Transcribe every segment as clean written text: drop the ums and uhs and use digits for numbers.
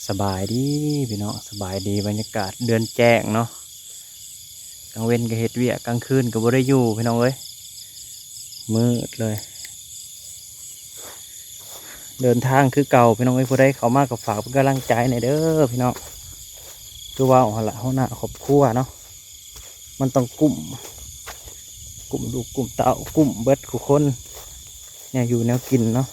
สบายดีพี่น้องสบายดีบรรยากาศเดือนแจ้งเนาะกลางเว้นก็เฮ็ดเวียกกลางคืนก็บ่ได้อยู่พี่น้องเอ้ยมืดเลยเดินทางคือเก่าพี่น้องเอ้ยผู้ใดเข้ามาก็ฝากเป็นกำลังใจหน่อยเด้อพี่น้องคือว่าเอาละเฮาหน้าครอบครัวเนาะมันต้องกลุ่มลูกกลุ่มเต่ากลุ่มเบิดทุกคนเนี่ยอยู่แนวกินเนาะ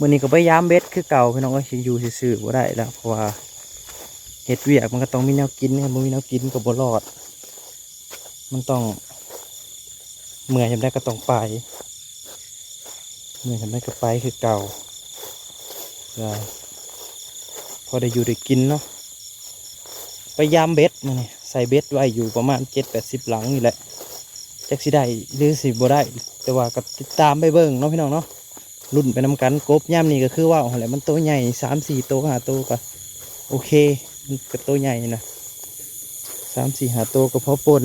มื้อนี้ก็พยายามเบ็ดคือเก่าพี่น้องเอ้ยสิอยู่ซื่อๆบ่ได้แล้วเพราะว่าเฮ็ดเวียกมันก็ต้องมีแนวกินบ่มีแนวกินก็บ่รอดมันต้องเมื่อยจำได้ก็ต้องไปเมื่อยจำได้ก็ไปคือเก่าได้พอได้อยู่ได้กินเนาะพยายามเบ็ดมาเนี่ยใส่เบ็ดไว้อยู่ประมาณ70-80หลังนี่แหละจักสิได้หรือสิบ่ได้แต่ว่าก็ติดตามไปเบิ่งเนาะพี่น้องเนาะรุ่นไปนำกันกบย่ำนี่ก็คือว่าอะไรมันตัวใหญ่3-4ตัว5ตัวก็โอเคมันก็ตัวใหญ่นะ3-4-5ตัวก็พอปน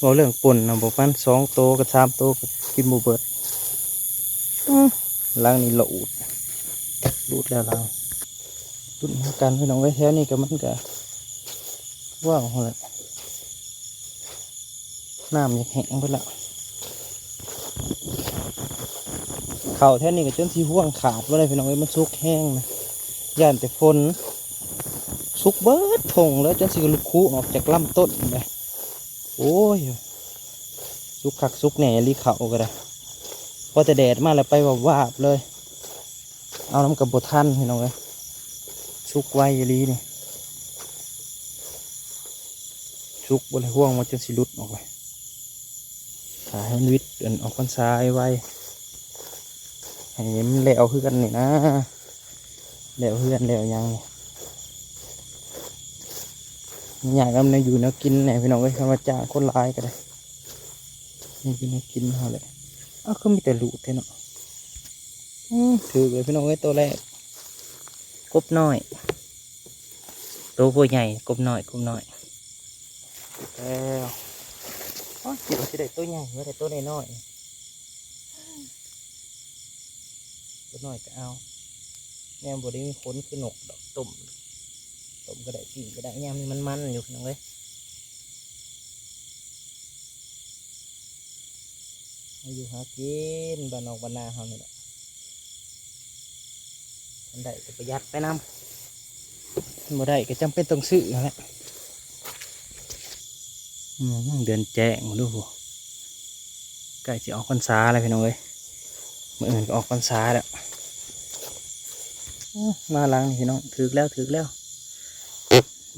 เราเรื่องปนนะบอกมัน2ตัวกับ3ตัวก็กินหมูเบิดล้างนี่ลูดแล้วล้างรุ่นกันพี่น้องไว้แถวนี้ก็มันก็ว่างเลยน้ำยังแห้งไปละเข่าแท่นี้ก็จนที่ห่วงขาดว่าอะไรพี่น้องเอ้ยมันซุกแห้งนะย่านแต่ฝนซุกเบิดทงแล้วจนสิลุกคูออกจากลำต้นเลยโอ้ยซุกคักซุกแหน่รีเข่าก็ได้พอแต่แดดมาแล้วไปวาบเลยเอาน้ำกับบทันพี่น้องเอ้ยซุกไว้ยีนี่ซุกบนห่วงมันจนสิลุดออกไปขาให้วิทย์ออกกันซ้ายไว้ให้มันเละเอาคือกันนี่นะเละเพื่อนเละยังอยากกันในอยู่แนวกินเนี่ยพี่น้องก็คำว่าจ้างคนร้ายก็ได้นี่เป็นแนวกินเขาเลยอ้าวก็มีแต่หลุดเนาะถือเลยพี่น้องไอ้ตัวแรกกบน้อยตัวใหญ่กบน้อยแล้วอ๋อจิ๋วจะได้ตัวใหญ่ไม่ได้ตัวน้อยตัวน้อยก็เอาแง่บดมีขนคือหนกดอกตุ่มก็ได้กิ่งก็ได้แง่มีมันอยู่พี่น้องเอ้ยอยู่หากินบ้านนอกบ้านนาเขาเนี่ยแหละมันได้ก็ประหยัดไปน้ำบ่ได้ก็จำเป็นต้องซื้อแหละเดือนแจ้งดูใกล้จะออกพรรษาแล้วพี่น้องเอ้ยเมื่ออื่นก็ออกพรรษาแล้วมาลังพี่น้องถือแล้ว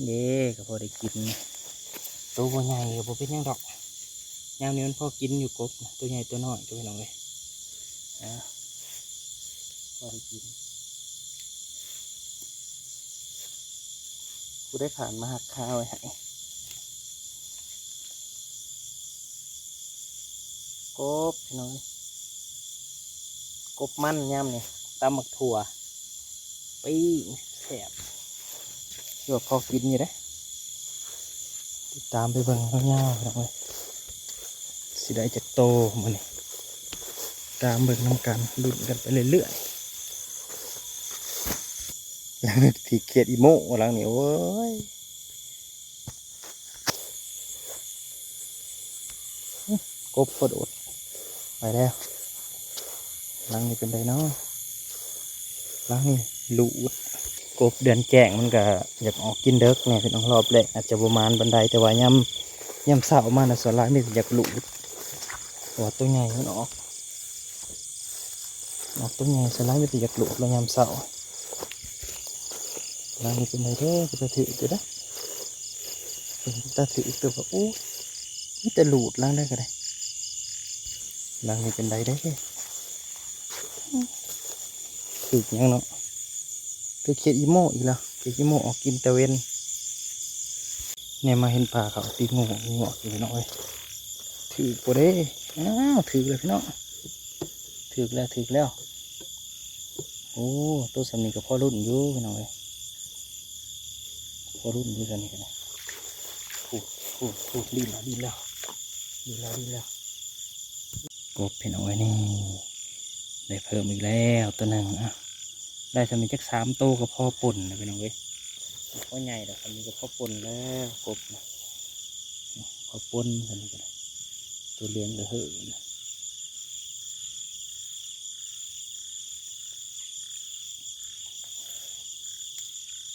เด้ก็พอได้กินตัวใหญ่ก็พอเป็นยังดอกยามนี้มันพอกินอยู่กบตัวใหญ่ตัวน้อยตัวพี่น้องเลยพอได้กินกูได้ผ่านมาหักข้าวไว้ให้กบพี่น้องกบมันย่ำเนี่ยตำหมักถั่วปีแสบเชื่อพอกินอยู่ได้ติดตามไปเบิ่งเงาๆพี่น้องเลยสิได้จากโตมันนี่ตามเบิ่งน้ำกันดุนกันไปเรื่อยๆที่เขียดอีโม่หลังนี่โอ้ยกบกระโดดไปแล้วหลังนี้เป็นไรเนาะหลังนี่ลูดกบเดือนแจ้งมันก็อยากออกกินเด็กเนี่ยเป็นรอบแรกอาจจะประมาณบันไดแต่ว่าย่ำเสามาส่วนร้ายไม่อยากลูดว่าตัวใหญ่มันออกตัวใหญ่ส่วนร้ายไม่อยากลูดแล้วย่ำเสาหลังนี้เป็นไรเด้อจะถือตัวนะเป็นตาถือตัวว่าโอ้นี่แต่ลูดล้างได้ก็ได้หลังนี้เป็นไรได้ถือยังเนาะตัวเขียดอีโม่อีกแล้วเขียดอีโม่ออกกินตะเวนเนี่ยมาเห็นปลาเขาตีงูอยู่น้อยถือปูเด้ถือเลยพี่น้องถือแล้วโอ้ตัวสำนีกับพ่อรุ่นอยู่พี่น้องเลยพ่อรุ่นอยู่สำนีกันนะพูดดีแล้วกบพี่น้องนี่ได้เพิ่มอีกแล้วตัวหนึ่ง ได้สำนี้จัก3 โตวก็พอป่นนะพี่น้องเว้ยพอใหญ่แล้วสำนี้ก็พอป่นแล้วกบนะพอป่นสำนี้ก็ได้ตัวเลี้ยงเหลือเหอะนะ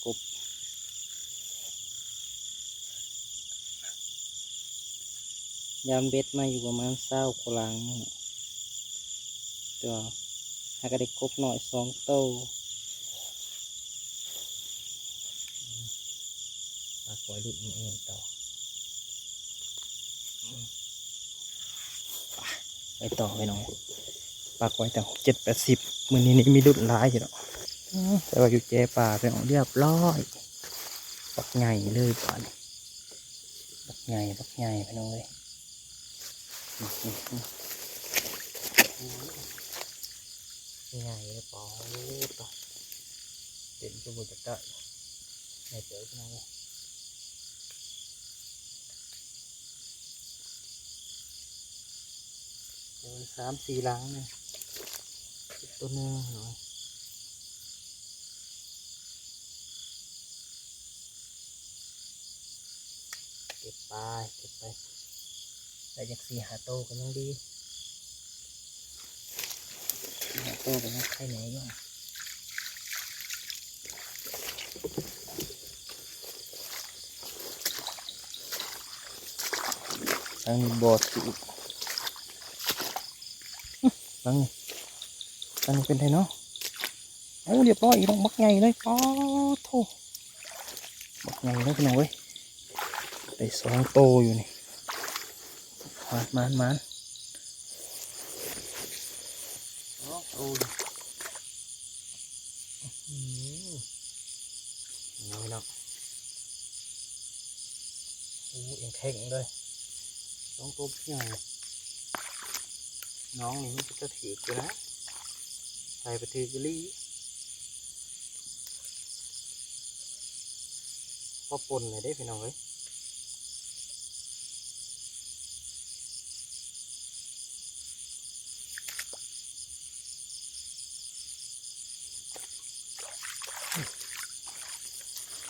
กบยามเบ็ดมาอยู่ประมาณ20 กว่าหลังนี่นะตัวหากได้กบหน่อย2 โตวปลาปล่อยหลุดมาเองต่อไปต่อไปน้องปลาปล่อยแต่7-80มื้อนี้นี่มีหลุดหลายอยู่เนาะแต่ว่าอยู่แจป่าไปน้องเรียบร้อยบักใหญ่เลยป่านนี้บักใหญ่ไปน้องเลยใหญ่เลยปอต่อเต็มจะบุจะได้ใหญ่เจ๋อพี่น้องเลยเจอ3-4 หลังเนี่ยตัวนึงหน่อยเก็บไปได้จาก4-5 โตวก็ยังดี4-5 โตวก็ยังไข่แหน่อยู่ทางนี้บอดสิทางนี้เป็นไงเนาะโอ้เรียบร้อยอีกน้องบักใหญ่เลยป๊อโถบักใหญ่เลยพี่น้องเว้ยได้2 โตวอยู่นี่มันโอ้ยน้อยเนาะโอ้เอ็งแข็งเลย2 ตัวใหญ่น้องนี่มันจะถือกันนะใส่ไปถือกะลี่พอปนเลยได้พี่น้องเอ้ย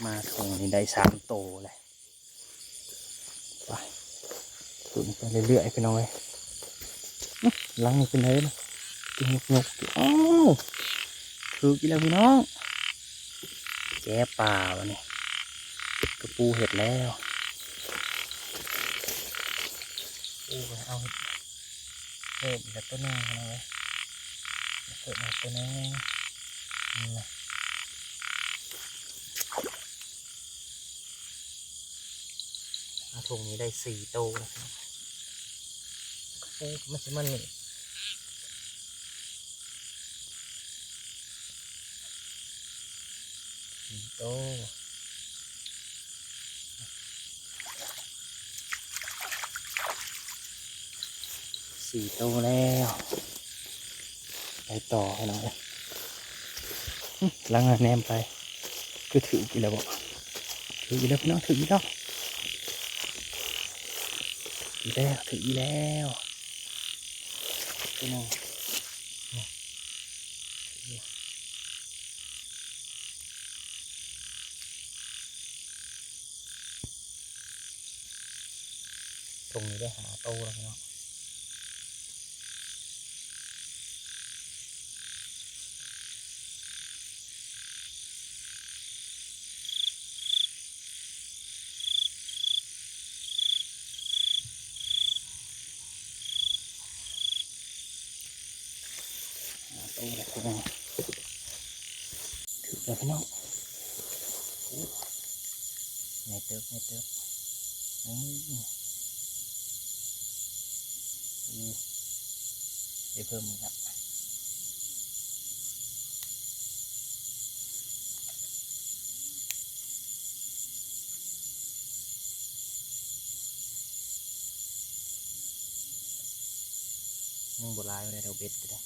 มาถงนี่ได้3 โตเลยไปตุนไปเรื่อยๆพี่น้องเอ้ยลังนี่เป็นไงนะกินงกอ้าวถือกินแล้วพี่น้องแก่ป่าวะนี่กระปูเห็ดแล้วปูไปเอาเห็ดเพิ่มอีกตัวนึงพี่น้องเอ้ยเพิ่มอีกตัวนึงนี่นะถุงนี้ได้4 โตนะครับโอ้มันจะมันนี่4 โตแล้วไปต่อให้หน่อยล้างแนมไปคือถือกี่แล้วบ่ถือกี่แล้วพี่น้องถือกี่แล้วถือแล้วพี่น้องตรงนี้ได้5 โตแล้วพี่น้อง5 โตแล้วพี่น้องถือแล้วพี่น้องไงเติบนี่ได้เพิ่มอีกครับยังโบราณเลยเราเบ็ดก็ได้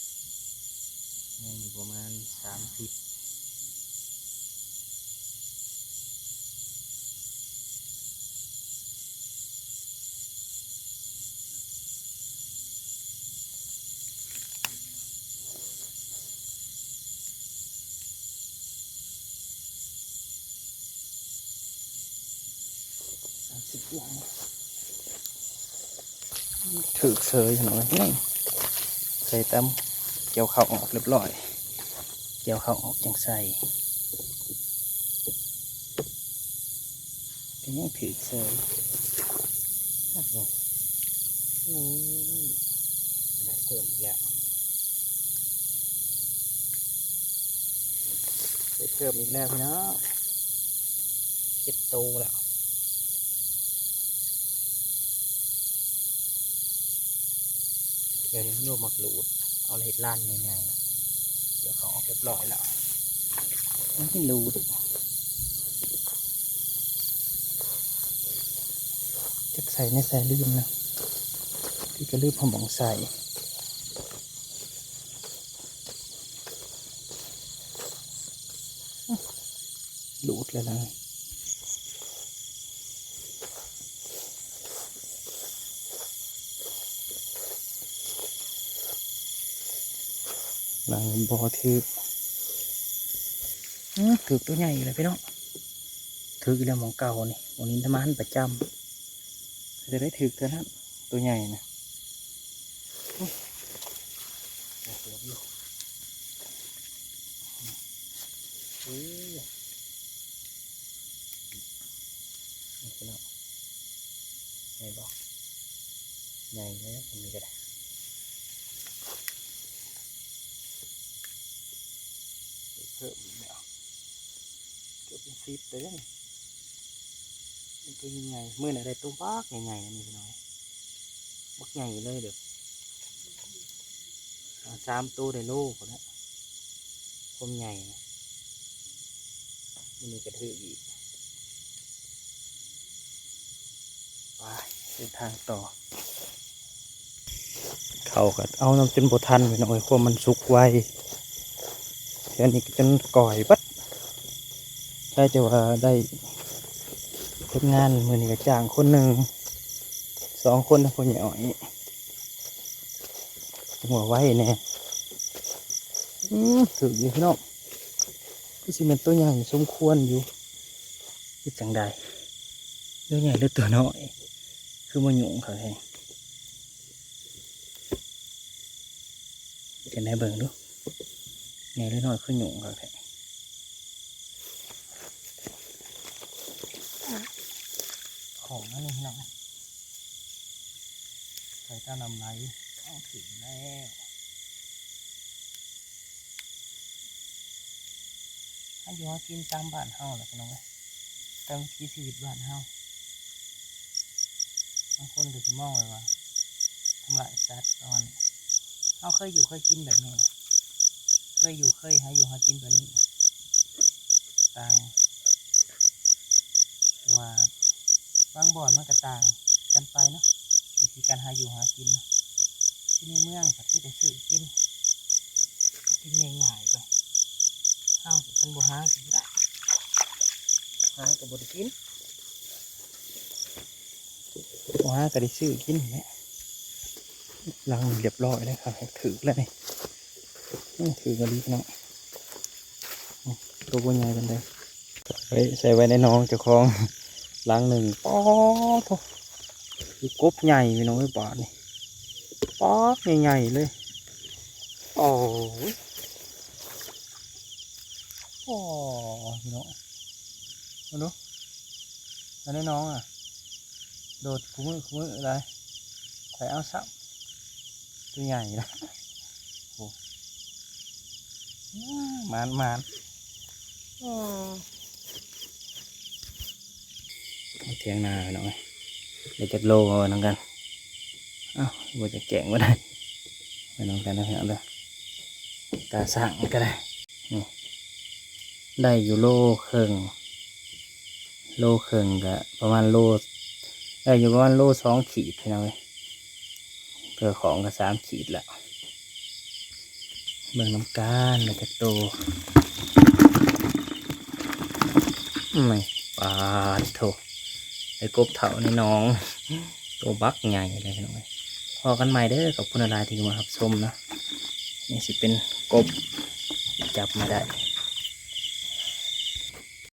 ยังอยู่ประมาณ30 10 หลังถือเสยหน่อยนี่ใส่ตำเกี่ยวข้าวออกเรียบร้อยเกี่ยวข้าวออกจังใส่ก็ยังถือเสยนี่ได้เพิ่มอีกแล้วได้เพิ่มอีกแล้วพี่น้อง7 โตแล้วเดี๋ยวนี้มันรวมหมักหลูดเอาเลยล้านใหญ่ๆเดี๋ยวเขาออกเรียบร้อยแล้วมันไม่รูดจะใส่ในใส่ลืมนะพี่ก็ลืมผมบอกใส่หลูดเลยนะหลังบ่อถือถือตัวใหญ่เลยพี่น้องถืออีกแล้วหมองเก่านี่วันนี้ทำมันประจำจะได้ถือกันนะตัวใหญ่นะนี่พี่น้องใหญ่บอกใหญ่เลยอันนี้ก็ได้เพิ่มอีกแล้วเกือบเป็น10เลยเป็นตัวใหญ่เมื่อไหร่ได้ตัวบักใหญ่ๆนี่พี่น้องบักใหญ่เลยเดี๋ยว3 ตัวได้โลกนะความใหญ่นะมันมีกระถืออีกไปเดินทางต่อเขาก็เอาน้ำจนบทันไปหน่อยเพราะมันสุกไวแค่นี้ก็จนก่อยบัดใช่แต่ว่าได้เฮ็ดงานมือนี้ก็จ้างคนหนึ่ง2 คนนะคนใหญ่อ่อยหัวไว้เนี่ยถืออยู่พี่น้องก็สิเป็นตัวใหญ่สมควรอยู่ที่จังใดตัวใหญ่หรือตัวน้อยคือมันหยุ่งเขาแห้งจะไหนเบิ่งดูใหญ่หรือน้อยคือหยุ่งเขาแห้งของนั่นนี่พี่น้องใส่ตานำไหลเอาถึงแล้วให้อยู่กินตามบ้านเฮาแหละพี่น้องตามวิถีชีวิตบ้านเฮาบางคนก็จะมองเลยว่าทำลายสัตว์ประมาณนี้เฮาเคยอยู่เคยกินแบบนี้นะเคยอยู่เคยหาอยู่หากินแบบนี้ต่างว่าบางบ่อนมันก็ต่างกันไปเนาะวิธีการหาอยู่หากินที่ในเมืองกับที่ได้ซื้อกินง่ายๆไปเฮาคันบ่หากินได้หาก็บ่ได้กินบ่หาก็ได้ซื้อกินเนี่ยหลังเรียบร้อยเลยครับถือแล้วนี่ถือกระดิ่งเนาะตัวใหญ่กันเลยใส่ไว้ในน้องเจ้าของหลังหนึ่งป๊อกคือกบใหญ่พี่น้องไอ้บาทนี่ป๊อกใหญ่ๆเลยโอ้ยโอ้พี่น้องมาดูแล้วในน้องอ่ะโดดคุ้มืออะไรใส่เอาซับตัวใหญ่นะโอ้มันเทียงนาพี่น้องเดี๋ยวจะโลเอาน้องกันอ้าวว่าจะแกงก็ได้ไปน้องกันนะพี่น้องเด้อตาสั่งก็ได้นี่ได้อยู่โลครึ่งก็ประมาณโลได้อยู่ประมาณโล2 ขีดพี่น้องเพื่อของก็3 ขีดละเบิ่งน้ำการแล้วจะโตไม่ปาดโถไอ้กบเถาในน้องตัวบักใหญ่เลยพี่น้องพอกันใหม่เด้อกับคุณอะไรที่มารับชมนะนี่สิเป็นกบจับมาได้